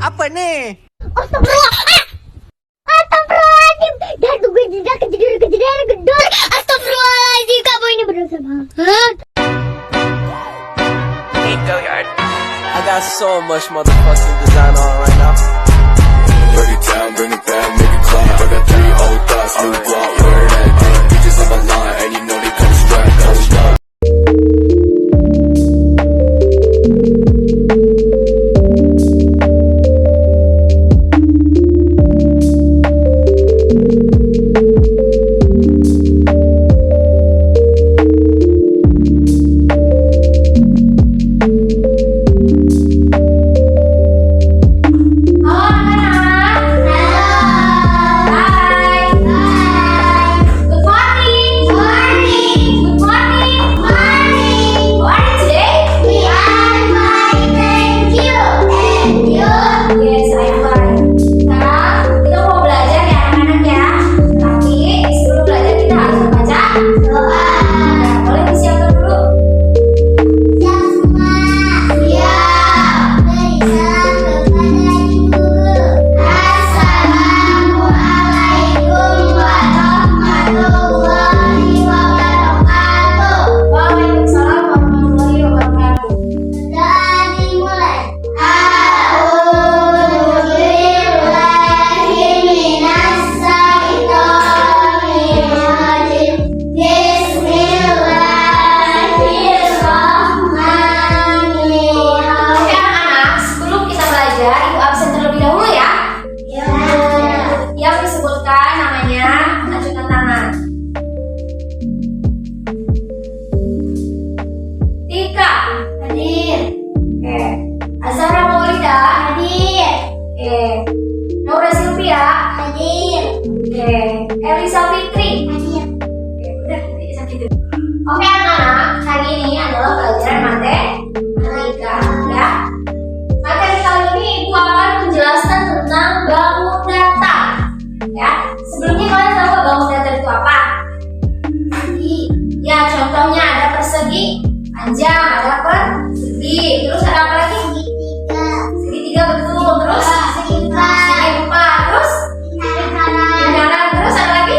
Apa nih? Astagfirullah. Astagfirullahaladzim. Dah tunggu jeda kejadian gedor. Astagfirullahaladzim, kamu ini berdosa banget. I got so much motherfucking design on right now. Break it down, bring it back, make it clap. I got 3 old thoughts, new block, where that at? Bitches on my line, and you know they come strapped, don't stop. Naura Silvia hadir. Elisa Fitri hadir. Udah gitu. Oke anak-anak, hari ini adalah pelajaran matematika ya. Materi kali ini Ibu akan menjelaskan tentang bangun datar ya. Sebelumnya kalian tahu gak bangun datar itu apa? Persegi. Ya, contohnya ada persegi panjang, ada persegi. Terus ada apa lagi? Segitiga betul. Terus segi empat. Terus lingkaran. Terus ada lagi?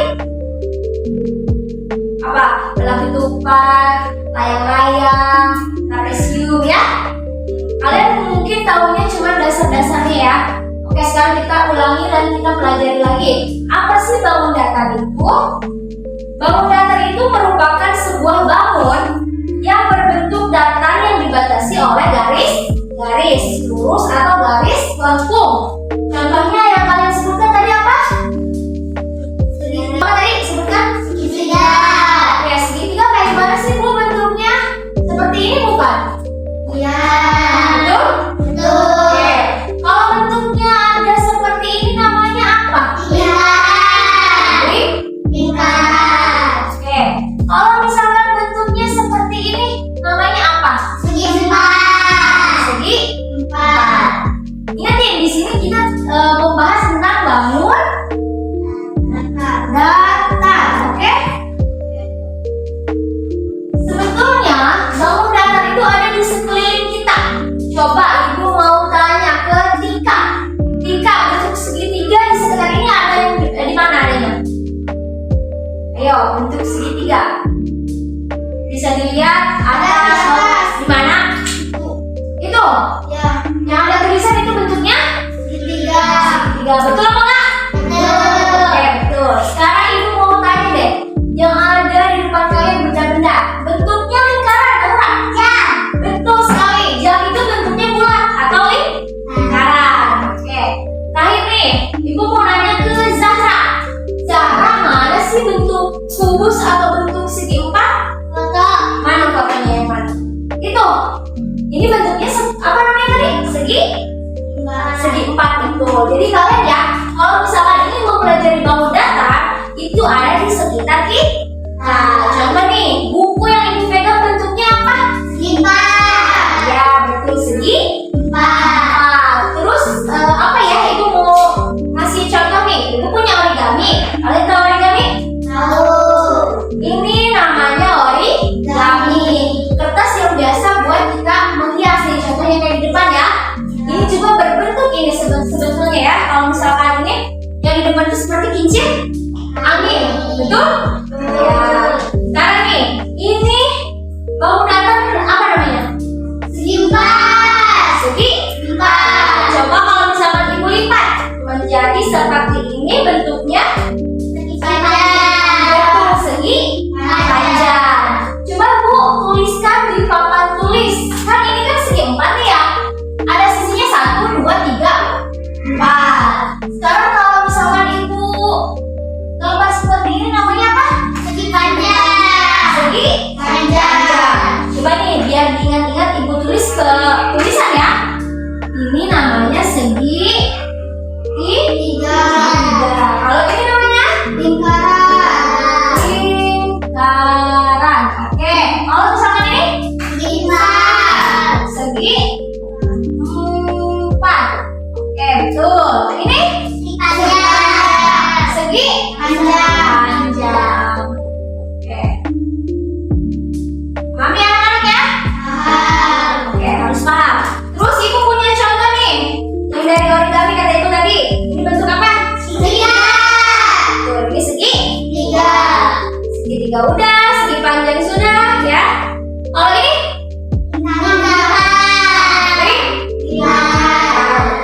Apa? Belaki tupai, layang-layang, trapesium ya. Kalian mungkin tahunya cuma dasar-dasarnya ya. Oke, sekarang kita ulangi dan kita pelajari lagi. Apa sih bangun datar itu? Bangun datar itu merupakan sebuah bangun yang berbentuk datar yang dibatasi oleh garis lurus atau garis lengkung. Contohnya yang kalian sebutkan tadi apa? Apa tadi? Sebutkan? Segitiga. Ya, segitiga kayak gimana sih Bu bentuknya? Seperti ini bukan? Iya. Betul? Betul. Oke. Kalau bentuknya ada seperti ini namanya apa? Lingkaran. Oke. Kalau misalkan bentuknya seperti ini namanya apa? Segi empat. Ingat ya, di sini kita membahas tentang bangun datar, oke? Sebetulnya bangun datar itu ada di sekeliling kita. Coba Ibu mau tanya ke Tika. Tika, bentuk segitiga di sekitar ini ada yang di mana adanya? Ayo, bentuk segitiga. Bisa dilihat ada di mana? Itu. Ya. Yang ada tulisan itu bentuknya segitiga. Betul apa enggak? Betul. Oke, betul. Sekarang Ibu mau tanya deh, yang ada di depan kalian benda-benda, bentuknya lingkaran atau enggak? Jam. Betul sekali. Jam itu bentuknya bulat atau lingkaran. Oke. Terakhir nih, Ibu mau nanya ke Zahra. Zahra, mana sih bentuk kubus atau bentuk segi empat? Foto. Mana fotonya yang mana? Itu. Ini bentuknya apa namanya tadi? Segi empat betul. Jadi kalian ya, kalau misalkan ini mau pelajari bangun datar, itu ada di sekitar kita. Contoh nih, buku yang Ibu pegang bentuknya apa? Segi empat. Ya betul, segi empat. Terus apa ya? Ibu mau ngasih contoh nih. Ibu punya origami. Kalian tahu origami? Tahu. Ini namanya origami. Kertas yang biasa buat kita menghias nih. Contohnya kayak di depan ya. Ini juga berbentuk ini dibantu seperti kincir angin, betul? Ya. Sekarang nih, ini bangun datar apa namanya? Segi empat. Segi empat. Coba kalau misalkan ibu lipat menjadi seperti ini bentuknya. Segi panjang. Betul, segi panjang. Coba Bu tuliskan di papan tulis. Kan ini kan segi empat nih ya. Ada sisinya 1, 2, 3, 4. Sekarang kalau misalkan ibu gambar seperti ini namanya apa? Segi panjang. Segi Panjang. Coba nih biar diingat-ingat ibu tulis ke tulisan ya. Ini namanya segi Tiga. Kalau ini namanya Lingkaran. lingkaran. Oke. Kalau misalkan ini Lima. segi empat. Oke, betul. Ini Segi panjang. segi Panjang. panjang. Oke. Paham ya anak-anak ya? Oke, harus paham. Terus ibu punya contoh nih. Yang dari origami kata itu tadi. Ini bentuk apa? Tiga. Tuh, ini segi Tiga. segitiga udah, segi panjang sudah ya. Kalau ini Lingkaran. ini Tiga.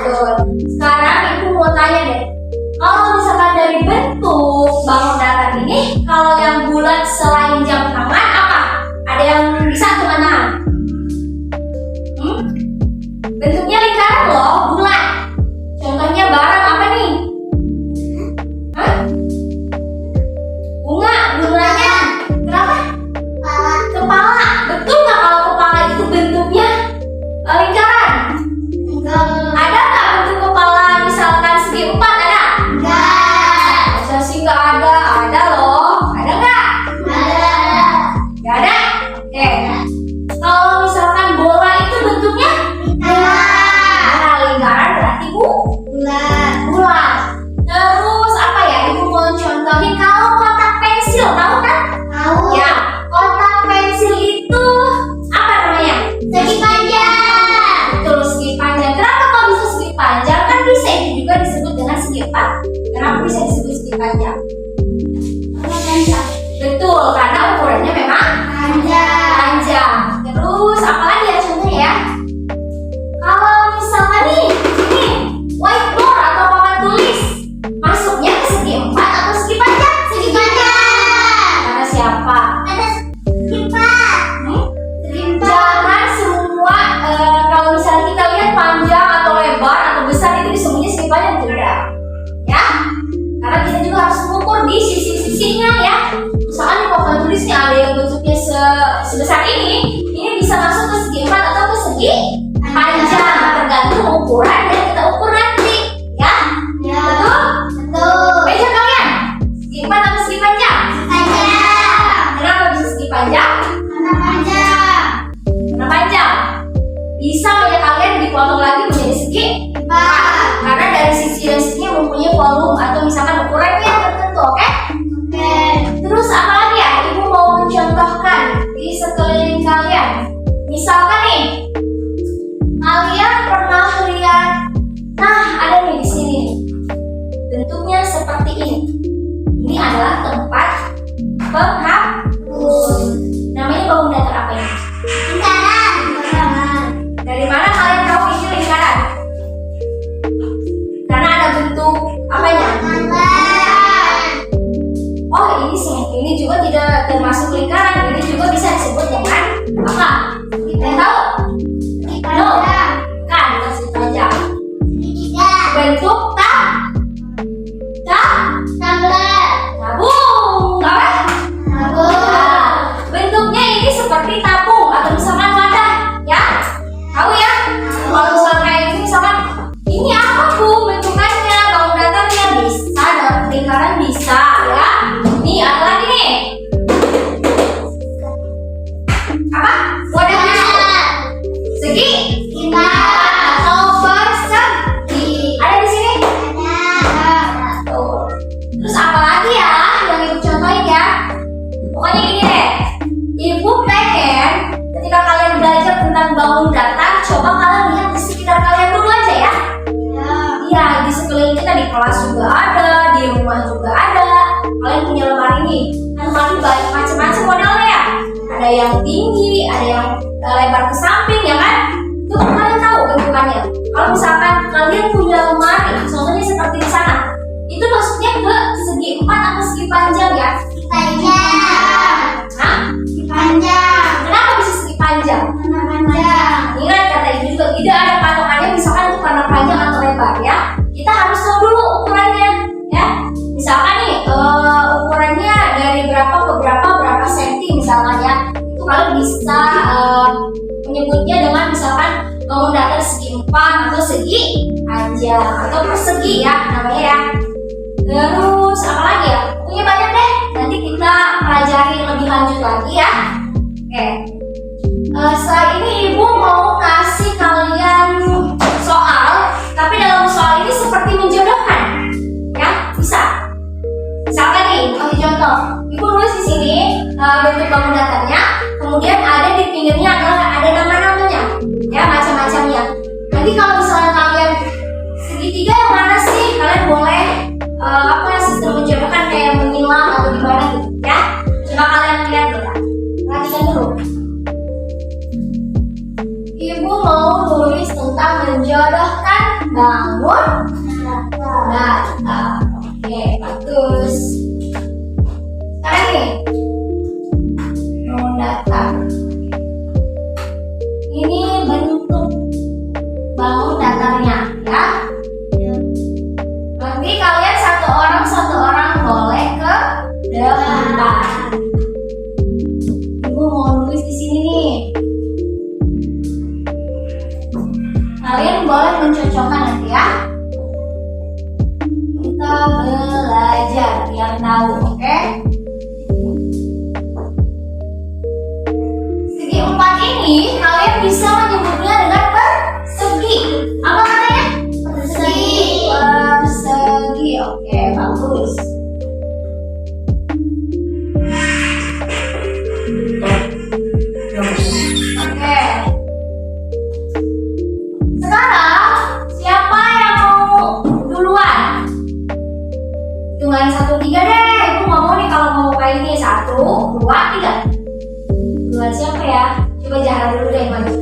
betul. Sekarang ibu mau tanya deh. Kalau misalkan dari bentuk bangun datar ini, kalau yang bulat selain jam tangan apa? Ada yang bisa teman tangan? Bentuknya lingkaran loh, bulat. Contohnya barang apa nih? Hah? Bunga, bunganya kenapa? Kepala. Betul nggak kalau kepala itu bentuknya lingkaran? Ada nggak bentuk kepala misalkan segi empat ada? Masa sih nggak ada? Ada loh. Ada nggak? Nggak ada? Oke. Kalau misalkan bola itu bentuknya lingkaran berarti bulat. Terus apa ya? Ibu mau contohin kalau kotak pensil, tahu kan? Ya, kotak pensil itu apa namanya? Segi panjang. Betul, segi panjang. Kenapa kok bisa segi panjang? Kan bisa itu juga disebut dengan segi empat. Kenapa bisa disebut segi panjang? Betul, karena ukurannya memang panjang. Terus apa lagi ya contohnya ya? Kalau misalkan nih, ini whiteboard atau papan tulis, masuknya ke segi empat atau segi panjang? Segi panjang. Karena siapa? Ada segi empat. Jangan semua kalau misalnya kita lihat panjang atau lebar atau besar itu disebutnya segi panjang tidak, ya? Karena kita juga harus mengukur di sisi-sisinya ya. Misalkan di papan tulisnya ada yang bentuknya sebesar ini bisa masuk ke segi empat atau ke segi panjang, tergantung ukuran yang kita ukur nanti, ya? Betul? Meja kalian segi empat atau segi panjang? Kenapa bisa segi panjang? Karena panjang. Bisa meja kalian dipotong lagi menjadi segi empat. Karena dari sisi dan sisinya mempunyai volume atau misalkan ukurannya tertentu, oke? Terus apa lagi ya? Ibu mau mencontohkan di sekeliling kalian. Misalkan nih, kalian pernah lihat, nah ada nih di sini nih. Bentuknya seperti ini. Ini adalah tempat penghapus. Namanya bangun datar apa ini? Dari mana kalian tahu ini lingkaran? Karena ada bentuk apanya? Oh ini sih, ini juga tidak termasuk lingkaran. Ini juga bisa disebut dengan apa? Kita tahu? No, kan kasih panjang. Bentuk tabung, apa? Bentuknya ini seperti tabung atau misalkan wadah, ya? Tahu ya? Kalau misalkan kayak ini, misalkan ini apa Bu bentukannya? Bangun datarnya bisa, dalam lingkaran bisa, ya? Ini ada lagi nih. Apa? Wadahnya segi atau persegi. Ada di sini? di kelas juga ada, di rumah juga ada. Kalian punya lemari ini, lemari banyak macam-macam modelnya ya. Ada yang tinggi, ada yang lebar ke samping ya kan? Itu kalian tahu bentukannya. Kalau misalkan kalian punya lemari, contohnya seperti di sana, itu maksudnya ke segi 4 atau segi panjang ya? Panjang. Hah? Panjang. Kenapa bisa segi panjang? Karena panjang. Ingat kata ibu juga, tidak ada patokannya misalkan itu karena panjang atau lebar ya. Kita harus tahu dulu ukurannya ya. Misalkan nih ukurannya dari berapa ke berapa senti misalkan ya. Itu kalian bisa menyebutnya dengan misalkan mau datar segi 4 atau segi panjang atau persegi ya namanya ya. Terus apa lagi ya? Punya banyak deh. Nanti kita pelajari lebih lanjut lagi ya. Oke. Setelah ini ibu mau kasih kalian soal, tapi dalam soal ini seperti menjodohkan, ya bisa. Misalkan nih, kasih contoh, ibu nulis di sini bentuk bangun datarnya, kemudian ada di pinggirnya adalah ada nama-namanya, ya macam-macamnya. Nanti kalau misalnya kalian segitiga yang mana sih, kalian boleh sistem menjodohkan kayak menyilang atau gimana gitu, ya. Coba kalian lihat dulu, perhatikan dulu. Ibu mau nulis tentang menjodohkan bangun datar. Oke, bagus. Sekarang nih, bangun datar. Ini bentuk bangun datarnya, ya. Nanti kalian satu orang boleh ke depan. Ibu mau nulis di sini nih. Kalian boleh mencocokkan nanti ya. Kita belajar biar tahu, oke? Segi 4 ini kalian bisa menyebutnya dengan persegi. Apa katanya? Persegi. Persegi, oke, bagus. Oke. Sekarang siapa yang mau duluan? Hitungan 1, 3 deh. Ibu ngomong nih kalau mau kayak ini 1, 2, 3. Duluan siapa ya? Coba Zahra dulu deh maju.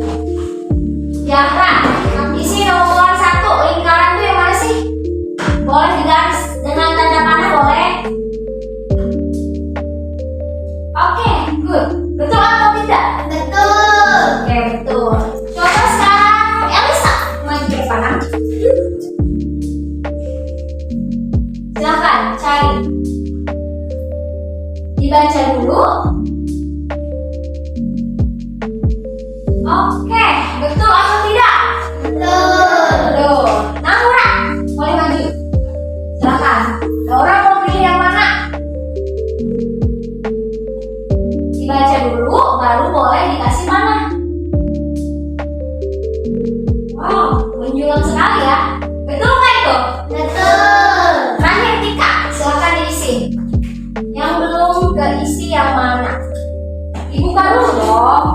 Zahra, isi nomor 1 lingkaran tuh yang mana sih? Boleh digaris dengan tanda panah boleh? Oke, good. Betul atau tidak? Betul. Oke, betul. Coba sekarang Elisa maju ke depan. Silakan cari. Dibaca dulu. Oke, betul atau tidak? Betul. Naura, boleh maju. Silakan. Naura mau pilih yang mana? Dibaca dulu, baru boleh dikasih mana. Wow, menjulang sekali ya. Betul nggak itu? Betul. Terakhir Tika, silakan diisi. Yang belum keisi yang mana? Dibuka dulu dong.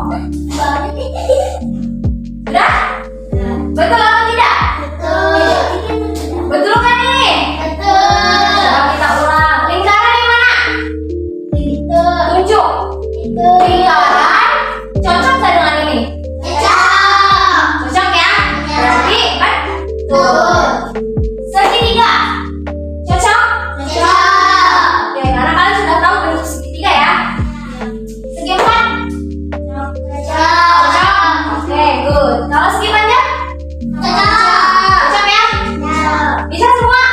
Sudah? Betul atau tidak? Betul. Betul kan ini? Betul. Coba kita ulang. Lingkaran yang mana? Betul. Tunjuk. Lingkaran cocok nggak dengan ini? Cocok. Cocok ya? Berarti betul. Segitiga cocok? Cocok. Oke, karena kalian sudah tahu bentuk segitiga ya. Segi 4 cocok. Oke, good. Kalau segi panjang? Cocok ya? Bisa semua?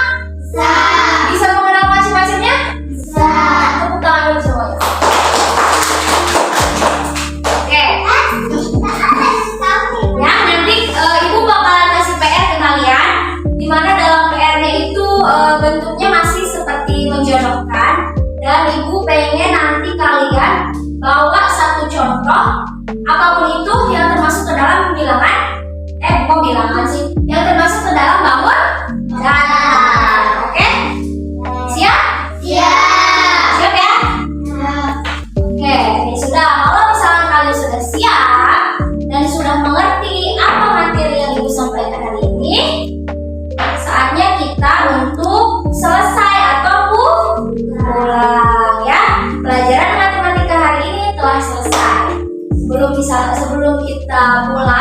Bisa mengenal macam-macamnya? Tepuk tangan dulu semuanya. Oke. Ya, nanti ibu bakalan kasih PR ke kalian, dimana dalam PR-nya itu bentuknya masih seperti menjodohkan, dan ibu pengen nanti kalian bawa satu contoh apapun itu yang termasuk ke dalam bilangan, bukan bilangan sih, yang termasuk ke dalam bangun datar. Oke? Siap? Siap ya? Oke, ini sudah. Kalau misalnya kalian sudah siap dan sudah mengerti apa materi yang ibu sampaikan hari ini, saatnya kita untuk untuk selesai atau pulang ya. Pelajaran matematika hari ini telah selesai. Sebelum kita pulang